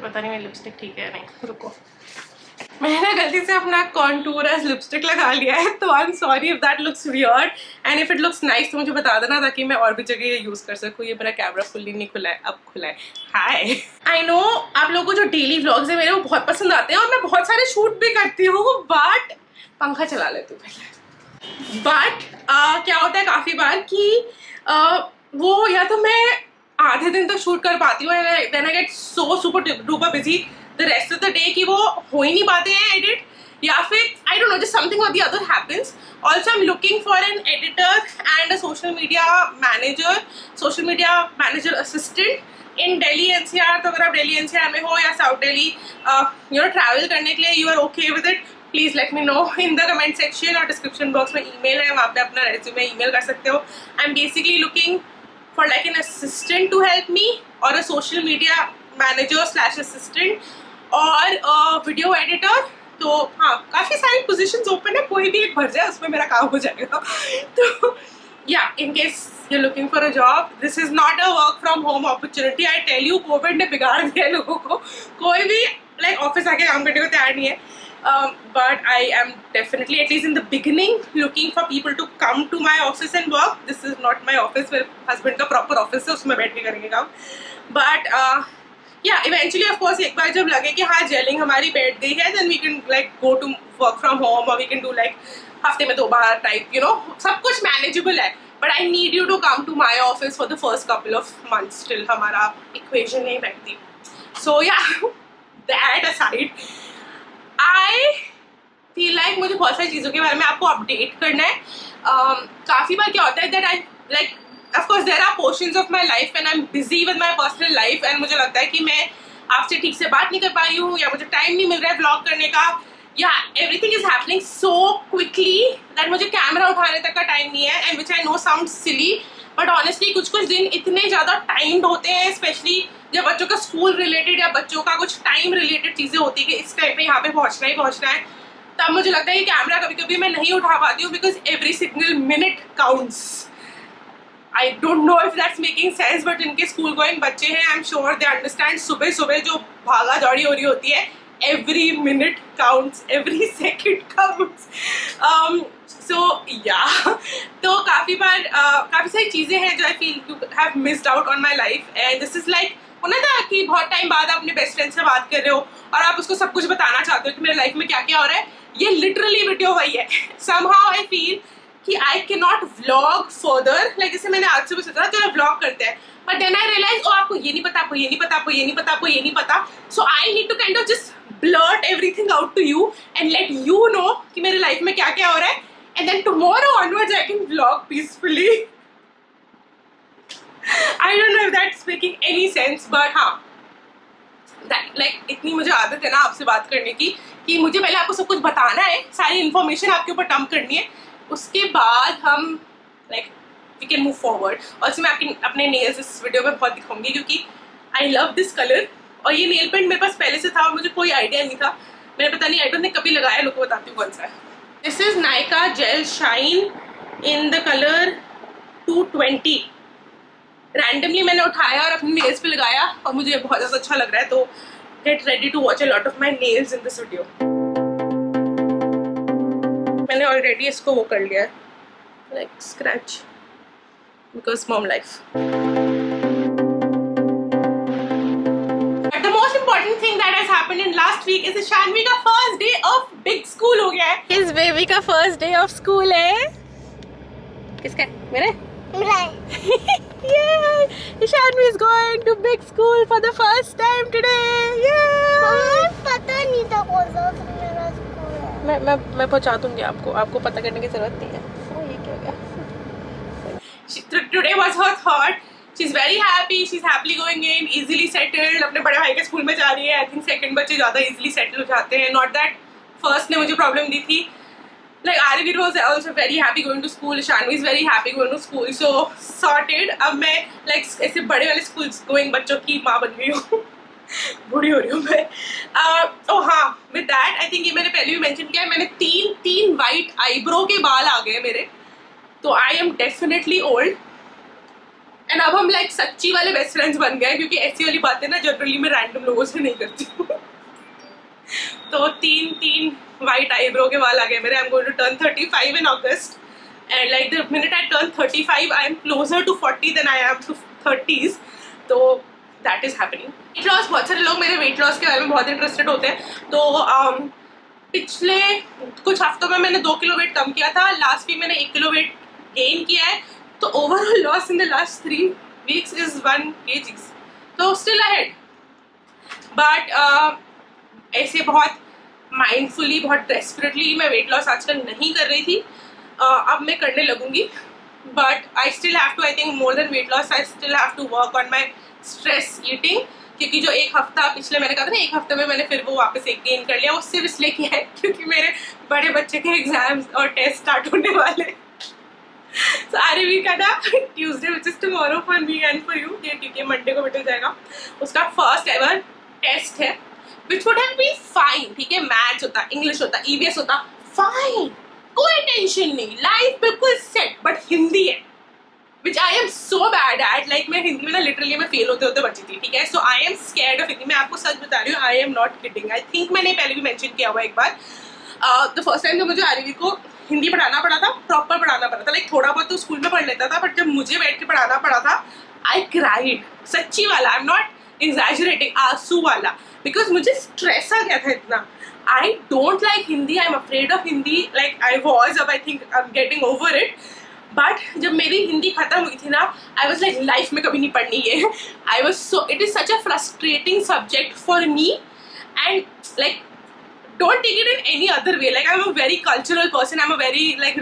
पता नहीं मेरी लिपस्टिक ठीक है या नहीं, रुको। मैंने गलती से अपना कॉन्टूर एज लिपस्टिक लगा लिया है, तो I am sorry if that looks weird and if it looks nice तो मुझे बता देना ताकि मैं और भी जगह ये यूज कर सकूँ। ये मेरा कैमरा फुल्ली नहीं खुला है, अब खुला है। हाय, आई नो आप लोगों को जो डेली व्लॉग्स है मेरे वो बहुत पसंद आते हैं और मैं बहुत सारे शूट भी करती हूँ, बट पंखा चला लेती हूँ पहले। बट क्या होता है काफी बार कि वो या तो मैं आधे दिन तक शूट कर पाती हूँ, then I get so super duper busy the rest of the day कि वो हो ही नहीं पाते हैं एडिट, या फिर I don't know just something और the other happens. Also I am looking for an editor and a social media manager assistant in Delhi NCR. तो अगर आप दिल्ली एनसीआर में हो या south Delhi you know travel करने के लिए you are okay with it, please let me know in the comment section और डिस्क्रिप्शन बॉक्स में ईमेल है, वहाँ पे अपना रेज्यूमे ईमेल कर सकते हो। I am basically looking for like an assistant to help me or a social media manager / assistant और वीडियो एडिटर। तो हाँ, काफ़ी सारी पोजीशंस ओपन है, कोई भी एक भर जाए उसमें मेरा काम हो जाएगा। तो या in case you looking for a job, this is not a work from home opportunity. I tell you, COVID ने बिगाड़ दिया लोगों को, कोई भी लाइक ऑफिस आके काम करने को तैयार नहीं है। But I am definitely, at least in the beginning, looking for people to come to my office and work. This is not my office, मेरे husband का proper office है, उसमें बैठ के करेंगे काम। But yeah, eventually of course एक बार जब लगे कि हाँ जेलिंग हमारी बैठ गई है, then we can like go to work from home or we can do like हफ्ते में 2 बार type, you know, सब कुछ manageable है। But I need you to come to my office for the first couple of months till हमारा equation नहीं बैठती। So yeah, that aside, I feel like मुझे बहुत सारी चीज़ों के बारे में आपको अपडेट करना है। काफ़ी बार क्या होता है that I like, of course there are portions of my life when I'm busy with my personal life and मुझे लगता है कि मैं आपसे ठीक से बात नहीं कर पाई हूँ या मुझे टाइम नहीं मिल रहा है व्लॉग करने का, या everything is happening so quickly that मुझे कैमरा उठाने तक का टाइम नहीं है, and which I know sounds silly, but honestly कुछ दिन इतने ज़्यादा टाइम्ड होते हैं, स्पेशली जब बच्चों का स्कूल रिलेटेड या बच्चों का कुछ टाइम रिलेटेड चीज़ें होती है कि इस टाइम पे यहाँ पे पहुँचना है, तब मुझे लगता है कि कैमरा कभी कभी मैं नहीं उठा पाती हूँ, because every single minute counts. I don't know if that's making sense, but इनके स्कूल गोइंग बच्चे हैं, I am sure they understand. सुबह सुबह जो भागा दौड़ी हो रही होती है, every minute counts, every second counts. So yeah, तो काफ़ी बार काफ़ी सारी चीज़ें हैं जो I feel you have missed out on my life, and this is like होना था कि बहुत टाइम बाद आप अपने बेस्ट फ्रेंड से बात कर रहे हो और आप उसको सब कुछ बताना चाहते हो कि मेरे लाइफ में क्या क्या हो रहा है। ये लिटरली वीडियो वही है। somehow I feel कि I cannot vlog further, like जैसे मैंने आज सुबह सोचा चलो व्लॉग करते हैं, but then I realize ओ आपको ये नहीं पता, आपको ये नहीं पता, आपको ये नहीं पता, आपको ये नहीं पता, so I need to kind of just blurt everything out to you and let you know कि मेरे लाइफ में क्या क्या हो रहा है, and then tomorrow onwards I can vlog peacefully. I don't know if that's making any sense, but हाँ, like इतनी मुझे आदत है ना आपसे बात करने की कि मुझे पहले आपको सब कुछ बताना है, सारी इन्फॉर्मेशन आपके ऊपर डंप करनी है, उसके बाद हम like we can move forward। और इसमें अपने नेल्स इस वीडियो में बहुत दिखाऊंगी क्योंकि I love this color, और ये नेल पेंट मेरे पास पहले से था और मुझे कोई आइडिया नहीं था, मैंने पता नहीं आई डोंट थिंक कभी लगाया, लोगों को बताती हूँ कौन सा है। This is Nykaa gel shine in the colour 220। Randomly मैंने उठाया और अपने नेल्स पे लगाया और मुझे बहुत ज़्यादा अच्छा लग रहा है, तो get ready to watch a lot of my nails in this video. मैंने ऑलरेडी इसको वो कर लिया है, like scratch, because mom life. But the most important thing that has happened in last week is Shanvi का first day of big school हो गया है। इस बेबी का फर्स्ट डे ऑफ स्कूल है। किसका? मेरे? Yay! Shanvi is going to big school for the first time today. Yay! पता नहीं था कौन सा मेरा स्कूल है। मैं पहुंचा दूंगी आपको पता करने की जरूरत नहीं है। Oh, ये क्या हो गया? Today was her third. She's very happy. She's happily going in, easily settled. अपने बड़े भाई के स्कूल में जा रही है। I think second बच्चे ज़्यादा easily settle हो जाते हैं। Not that first ने मुझे प्रॉब्लम दी थी। Like Arivir was also very happy going to school. Shanvi is very happy going to school. So sorted. अब मैं like ऐसे बड़े वाले schools going बच्चों की माँ बन गई हूँ। बूढ़ी हो रही हूँ मैं। oh हाँ, with that I think ये मैंने पहले भी mention किया है, मैंने तीन white eyebrow के बाल आ गए मेरे, तो I am definitely old and अब हम लाइक सच्ची वाले बेस्ट फ्रेंड्स बन गए, क्योंकि ऐसी वाली बातें ना जनरली मैं रैंडम लोगों से नहीं करती हूँ। तो तीन वाइट आईब्रो के वाल आ गए मेरे। I am going to turn 35 in August, and like the minute I turn 35 I am closer to 40 then I am to 30s। तो that is happening. Weight loss, बहुत सारे लोग मेरे वेट लॉस के बारे में बहुत इंटरेस्टेड होते हैं। तो पिछले कुछ हफ्तों में मैंने 2 किलो वेट कम किया था, लास्ट वीक मैंने 1 किलो वेट गेन किया है। तो overall loss in the last 3 weeks is 1 kg, तो स्टिल अहेड। बट ऐसे बहुत माइंडफुली, बहुत डेस्परेटली मैं वेट लॉस आजकल नहीं कर रही थी। अब मैं करने लगूंगी, but I still have to, I think more than weight loss, I still have to work on my stress eating. क्योंकि जो 1 हफ्ता पिछले मैंने कहा था ना, 1 हफ्ते में मैंने फिर वो वापस एक गेन कर लिया, उससे इसलिए किया है क्योंकि मेरे बड़े बच्चे के एग्जाम्स और टेस्ट स्टार्ट होने वाले। So आरवी का ना Tuesday which is tomorrow for me and for you, क्योंकि मंडे को बेटा जाएगा, उसका फर्स्ट एवर टेस्ट है which would have been fine. ठीक है, मैथ्स होता, इंग्लिश होता, ईवीएस होता, फाइन, कोई टेंशन नहीं, लाइफ बिल्कुल सेट। बट हिंदी है which I am so bad at, like मैं हिंदी में ना लिटरली मैं फेल होते होते बची थी। ठीक है, so I am scared of Hindi. मैं आपको सच बता रही हूँ, I am not kidding. I think मैंने पहले भी मेंशन किया हुआ एक बार। द फर्स्ट टाइम जब मुझे आरवी को हिंदी पढ़ाना पड़ा था, प्रॉपर पढ़ाना पड़ा था, लाइक थोड़ा बहुत तो स्कूल में पढ़ लेता था, बट जब मुझे बैठ के पढ़ाना पड़ा था, आई क्राइड, सच्ची वाला, आई एम नॉट एग्जैजरेटिंग, आंसू वाला, बिकॉज मुझे स्ट्रेस आ गया था इतना। I don't like Hindi, I am afraid of Hindi, like I was, अब I think I am getting over it. But जब मेरी हिंदी खत्म हुई थी ना, आई वॉज लाइक लाइफ में कभी नहीं पढ़नी है। आई was so, it is such a frustrating subject for me, and like don't take it in any other way. Like I'm a very cultural person, I'm a very like,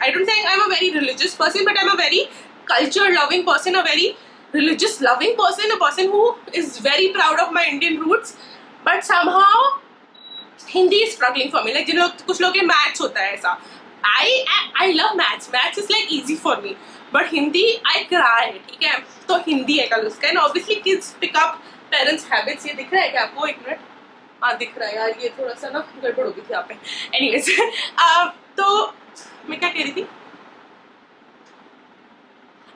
I don't think I'm a very religious person, but I'm a very culture loving person, a very religious loving person, a person who is very proud of my Indian roots, but somehow Hindi is struggling for me. Like जिन लोग, कुछ लोग के maths होता है ऐसा, I love maths is like easy for me, but Hindi I cry। ठीक है, तो हिंदी है कल उसका, and obviously kids pick up parents habits। ये दिख रहा है क्या आपको? एक मिनट, हाँ दिख रहा है यार, ये थोड़ा सा ना गड़बड़ हो गई थी यहाँ पे। एनीवेज तो मैं क्या कह रही थी,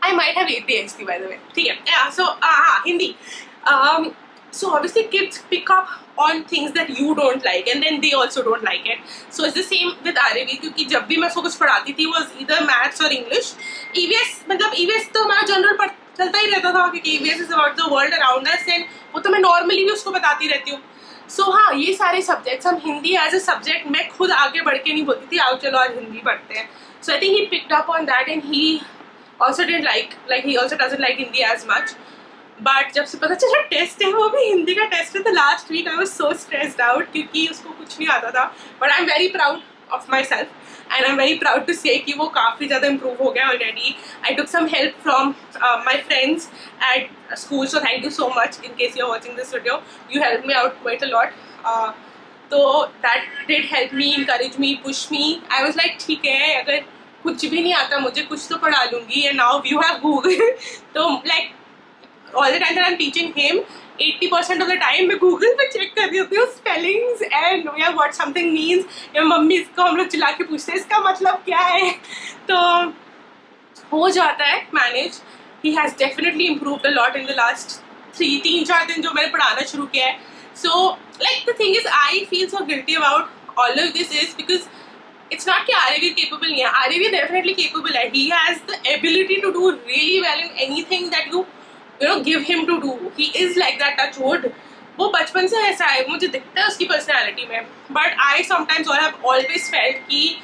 I might have ADHD by the way. ठीक है, सो हाँ Hindi. So obviously kids pick up on things that you don't like and then they also don't like it. So it's the same with RAV, क्योंकि जब भी मैं उसको कुछ पढ़ाती थी was either maths or English। EVS मतलब EVS तो हमारा जनरल चलता ही रहता था, क्योंकि EVS is about the world around us, and वो तो मैं नॉर्मली भी उसको बताती रहती हूँ। सो हाँ, ये सारे सब्जेक्ट्स, हम हिंदी एज अ सब्जेक्ट मैं खुद आगे बढ़ के नहीं बोलती थी, आओ चलो आज हिंदी पढ़ते हैं। So I think he picked up on that, and he also didn't like he also doesn't like Hindi as much. But जब से पता चला टेस्ट है, वो भी हिंदी का टेस्ट है, तो last week I was so stressed out, क्योंकि उसको कुछ नहीं आता था। But I am very proud of my सेल्फ, and I am very proud to say कि वो काफ़ी ज़्यादा इम्प्रूव हो गया already. I took some help from my friends at school, so thank you so much in case you are watching this video, you help me out quite a lot. तो that did help me, encourage me, push me. I was like ठीक है, अगर कुछ भी नहीं आता मुझे, कुछ तो पढ़ा लूँगी, and now you have Google. तो like all the time that I'm teaching him, 80% of the time मैं गूगल पे चेक कर रही होती हूँ spellings and what something means, या मम्मी इसको हम लोग चिल्ला के पूछते हैं इसका मतलब क्या है। तो हो जाता है manage. he has definitely improved a lot in the last 3-4 दिन जो मैंने पढ़ाना शुरू किया है। So like the thing is, I feel so guilty about all of this is because it's not कि RAV capable नहीं है, RAV definitely capable है। he has the ability to do really well in anything that you know give him to do। he is like that, touch wood। वो बचपन से ऐसा है, मुझे दिखता है उसकी पर्सनैलिटी में। बट आई समटाइम्स और हैव ऑलवेज फेल्ट कि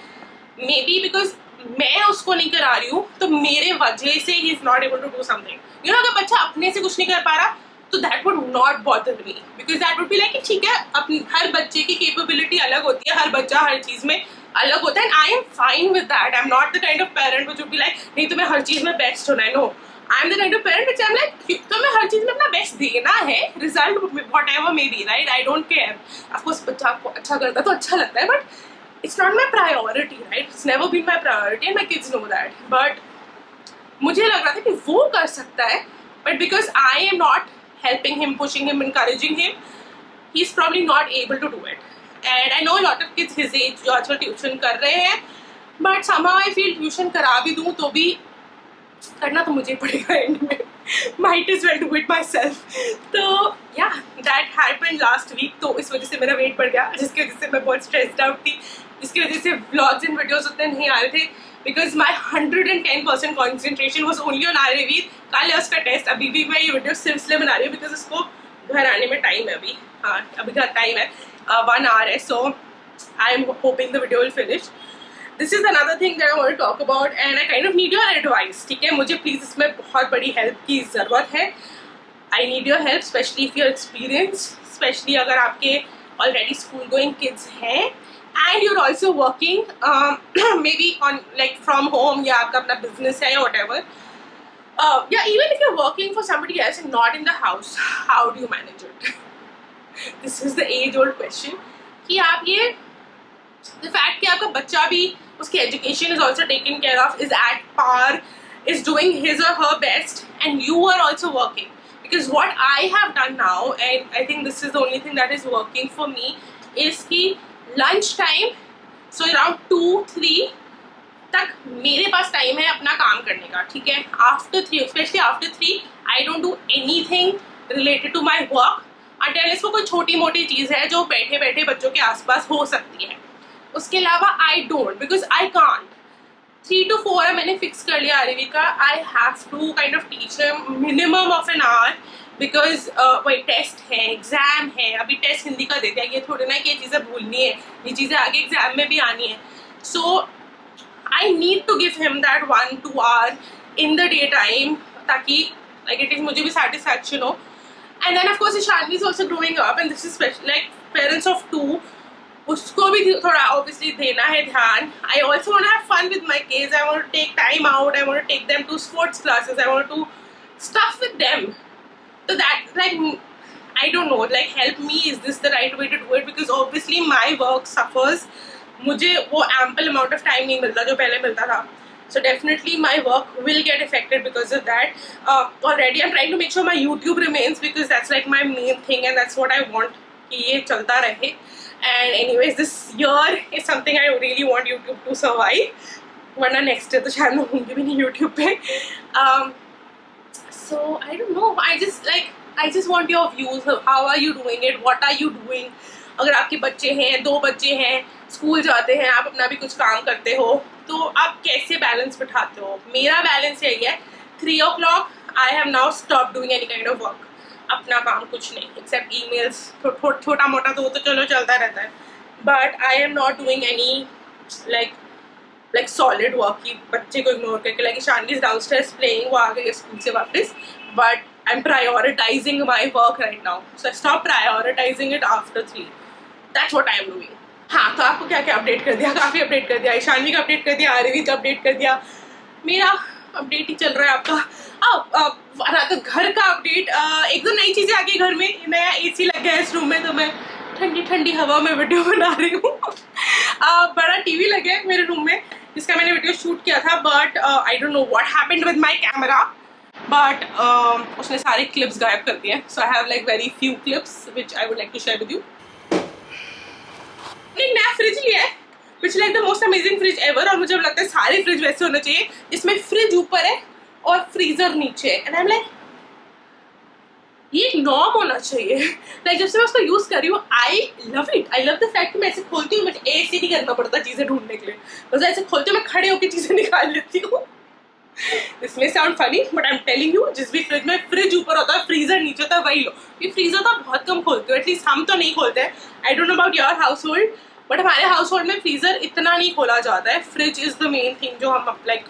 मे बी बिकॉज मैं उसको नहीं करा रही हूँ, तो मेरे वजह से ही is not able to do something. You know, अगर बच्चा अपने से कुछ नहीं कर पा रहा तो that would not bother me, because that would be like ठीक है, अपनी हर बच्चे की कैपेबिलिटी अलग होती है, हर बच्चा हर चीज़ में अलग होता है, and I am fine with that. I am not the kind of parent which would be like नहीं तुम्हें हर चीज़ में बेस्ट होना है। No, I am the kind of parent which I am like तुम्हें हर चीज़ में अपना बेस्ट देना है, result whatever may be, right? I don't care. Of course बच्चा आपको अच्छा करता है तो अच्छा लगता है, but it's not my priority, right? It's never been my priority and my kids know that. But मुझे लग रहा था कि वो कर सकता है, but because I am not helping him, pushing him, encouraging him, he's probably not able to do it. And I know a lot of kids his age जो आजकल ट्यूशन कर रहे हैं, but somehow I feel tuition करा भी दूँ तो भी करना तो मुझे पड़ेगा एंड में, might as well do it myself. तो yeah, that happened last week. तो इस वजह से मेरा वेट बढ़ गया, जिसकी वजह से मैं बहुत स्ट्रेस्ड आउट थी, जिसकी वजह से व्लॉग्स एंड वीडियोस उतने नहीं आ रहे थे, because my 110% concentration was only on Aryaveer. कल है उसका टेस्ट. अभी भी मैं ये वीडियो सिर्फ इसलिए बना रही हूँ बिकॉज उसको घर आने में टाइम है अभी. हाँ, अभी घर टाइम है, 1 hour है. So I am hoping the video will finish. This is another thing that I want to talk about and I kind of need your advice. ठीक है, मुझे प्लीज़ इसमें बहुत बड़ी हेल्प की ज़रूरत है. I need your help, especially if you're experienced, especially अगर आपके already school going kids हैं and you're also working maybe on like from home या आपका अपना business है या whatever. Yeah, even if you're working for somebody else and not in the house, how do you manage it? This is the age-old question. कि आप ये the fact कि आपका बच्चा भी उसकी education is also taken care of, is at par, is doing his or her best, and you are also working. Because what I have done now, and I think this is the only thing that is working for me, is कि lunch time, so around 2-3 तक मेरे पास time है अपना काम करने का. ठीक है, after 3, especially after 3, I don't do anything related to my work until इसको कोई छोटी मोटी चीज़ है जो बैठे बैठे बच्चों के आसपास हो सकती है. उसके अलावा I don't, because I can't. 3 to 4 मैंने फिक्स कर लिया आरवी का. I have to kind of teach minimum of an hour, because वही टेस्ट है, एग्जाम है. अभी टेस्ट हिंदी का देते हैं, ये थोड़ी ना कि ये चीज़ें भूलनी है, ये चीज़ें आगे एग्जाम में भी आनी है. So I need to give him that 1-2 hour in the day time, ताकि लाइक इट इज मुझे भी सेटिस्फैक्शन हो. And then of course Ishani is also growing up and this is like parents of 2, उसको भी थोड़ा ऑब्वियसली देना है ध्यान. I also want to have fun with my kids. I want to take time out. I want to take them to sports classes. I want to stuff with them. So that like I don't know, like help me, is this the right way to do it? Because obviously my work suffers. मुझे वो ample amount of time नहीं मिलता जो पहले मिलता था. So definitely my work will get affected because of that. Already I'm trying to make sure my YouTube remains, because that's like my main thing and that's what I want कि ये चलता रहे. And anyways, this year is something I really want YouTube to survive. वरना next year तो शायद मैं होंगी भी नहीं YouTube पे. So I don't know. I just want your views. How are you doing it? What are you doing? अगर आपके बच्चे हैं, 2 बच्चे हैं, स्कूल जाते हैं, आप अपना भी कुछ काम करते हो, तो आप कैसे बैलेंस बिठाते हो? मेरा बैलेंस यही है, 3 o'clock I have now stopped doing any kind of work. अपना काम कुछ नहीं, except emails, छोटा मोटा तो वो तो चलो चलता रहता है. But I am not doing any like solid work की बच्चे को इग्नोर करके. like Ishani is downstairs playing, वो आ गई है स्कूल से वापस. But I'm prioritizing my work right now. So I stop prioritizing it after 3. That's what I am doing. हाँ, तो आपको क्या क्या अपडेट कर दिया? काफ़ी अपडेट कर दिया. ईशानी का अपडेट कर दिया, आरवी का अपडेट कर दिया. मेरा अपडेट ही चल रहा है आपका. तो घर का अपडेट, 1-2 नई चीज़ें आ गई घर में. नया AC लग गया इस रूम में, तो मैं ठंडी ठंडी हवा में वीडियो बना रही हूँ. बड़ा TV लगा है मेरे रूम में, जिसका मैंने वीडियो शूट किया था. But I don't know what happened with my camera, but उसने सारे क्लिप्स गायब कर दिए. So I have like very few clips which I would like to share with you. एक नया फ्रिज लिया है, which like the most amazing fridge ever. और मुझे लगता है सारे फ्रिज वैसे होने चाहिए जिसमें फ्रिज ऊपर है और फ्रीजर नीचे है. एंड आई एम लाइक, ये एक नॉर्म होना चाहिए. लाइक जब से मैं उसको यूज़ कर रही हूँ, I love it. I love the fact कि मैं ऐसे खोलती हूँ, मुझे ऐसे नहीं करना पड़ता चीज़ें ढूंढने के लिए. बस ऐसे खोलती हूँ, मैं खड़े होकर चीज़ें निकाल लेती हूँ. This may sound funny, but I am telling you, जिस भी फ्रिज में फ्रिज ऊपर होता है, फ्रीजर नीचे होता है, वही लो. ये फ्रीजर तो बहुत कम खोलते हो, एटलीस्ट हम तो नहीं खोलते हैं. आई don't know about your house hold, but हमारे हाउस होल्ड में फ्रीजर इतना नहीं खोला जाता है. Fridge is the main thing जो हम लाइक,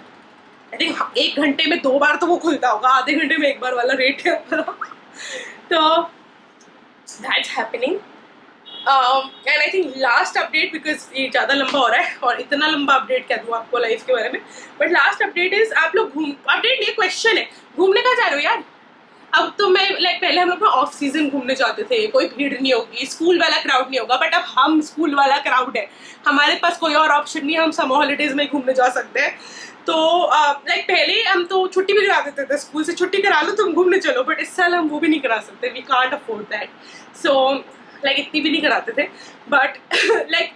आई थिंक 1 घंटे में 2 बार तो वो खुलता होगा, आधे घंटे में 1 बार वाला रेट है. तो that's happening. And I think last update, because ये ज़्यादा लंबा हो रहा है और इतना लंबा अपडेट क्या दूँ आपको लाइफ के बारे में. बट लास्ट अपडेट इज, आप लोग अपडेट नहीं, क्वेश्चन है, घूमने कहाँ जा रहे हो यार? अब तो मैं लाइक पहले हम लोग ना ऑफ सीजन घूमने जाते थे, कोई भीड़ नहीं होगी, स्कूल वाला क्राउड नहीं होगा. बट अब हम स्कूल वाला क्राउड है, हमारे पास कोई और ऑप्शन नहीं है, हम समर हॉलीडेज में घूमने जा सकते हैं. तो लाइक पहले हम तो छुट्टी भी करा देते थे, स्कूल से छुट्टी करा लो तुम घूमने चलो. बट इस साल हम वो भी नहीं करा सकते, we can't afford that. So like इतनी भी नहीं कराते थे. बट लाइक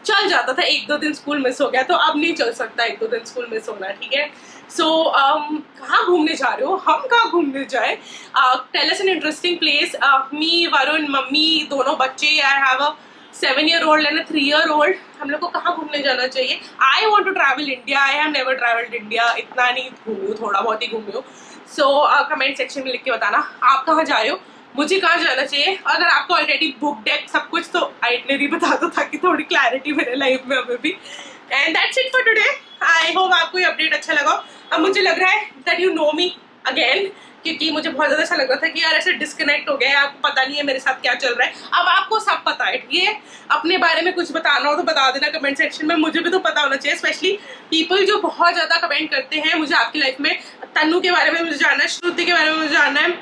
चल जाता था, 1-2 दिन स्कूल मिस हो गया तो अब नहीं चल सकता 1-2 दिन स्कूल मिस होना, ठीक है। सो कहाँ घूमने जा रहे हो, हम कहाँ घूमने जाए, tell us an interesting place. Me, Varun, mummy, दोनों बच्चे, I have a 7-year-old and a 3-year-old, हम लोग को कहाँ घूमने जाना चाहिए। I want to travel India, I have never travelled India, इतना नहीं घूमी हूँ, थोड़ा बहुत ही घूमी हूँ। सो कमेंट सेक्शन में लिख के बताना आप कहाँ जा रहे हो, मुझे कहाँ जाना चाहिए। अगर आपको ऑलरेडी बुक डेक सब कुछ तो आइटनरी बता दो ताकि थोड़ी क्लैरिटी मेरे लाइफ में अभी भी। And that's it for today. I hope आपको ये अपडेट अच्छा लगा। अब मुझे लग रहा है that you know me again, क्योंकि मुझे बहुत ज़्यादा अच्छा लग रहा था कि यार ऐसे डिस्कनेक्ट हो गया, आपको पता नहीं है मेरे साथ क्या चल रहा है। अब आपको सब पता है, ठीक है। अपने बारे में कुछ बताना हो तो बता देना कमेंट सेक्शन में, मुझे भी तो पता होना चाहिए। स्पेशली पीपल जो बहुत ज़्यादा कमेंट करते हैं, मुझे आपकी लाइफ में तन्नू के बारे में मुझे जानना है, श्रुति के बारे में मुझे जानना है।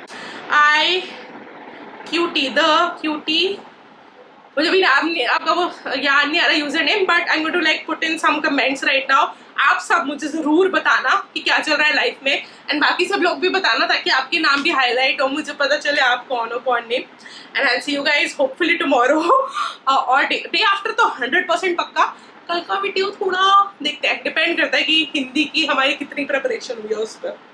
आई क्यूटी, मुझे भी नाम नहीं, आपका वो याद नहीं आ रहा user name, but I am going to like put in some comments right now. आप सब मुझे ज़रूर बताना कि क्या चल रहा है लाइफ में, एंड बाकी सब लोग भी बताना ताकि आपके नाम भी हाईलाइट हो, मुझे पता चले आप कौन हो कौन नहीं। And I see you guys hopefully tomorrow और डे आफ्टर तो 100% पक्का। कल का वीडियो थोड़ा देखते हैं, डिपेंड करता है कि हिंदी की हमारी कितनी प्रिपरेशन हुई है उस पर।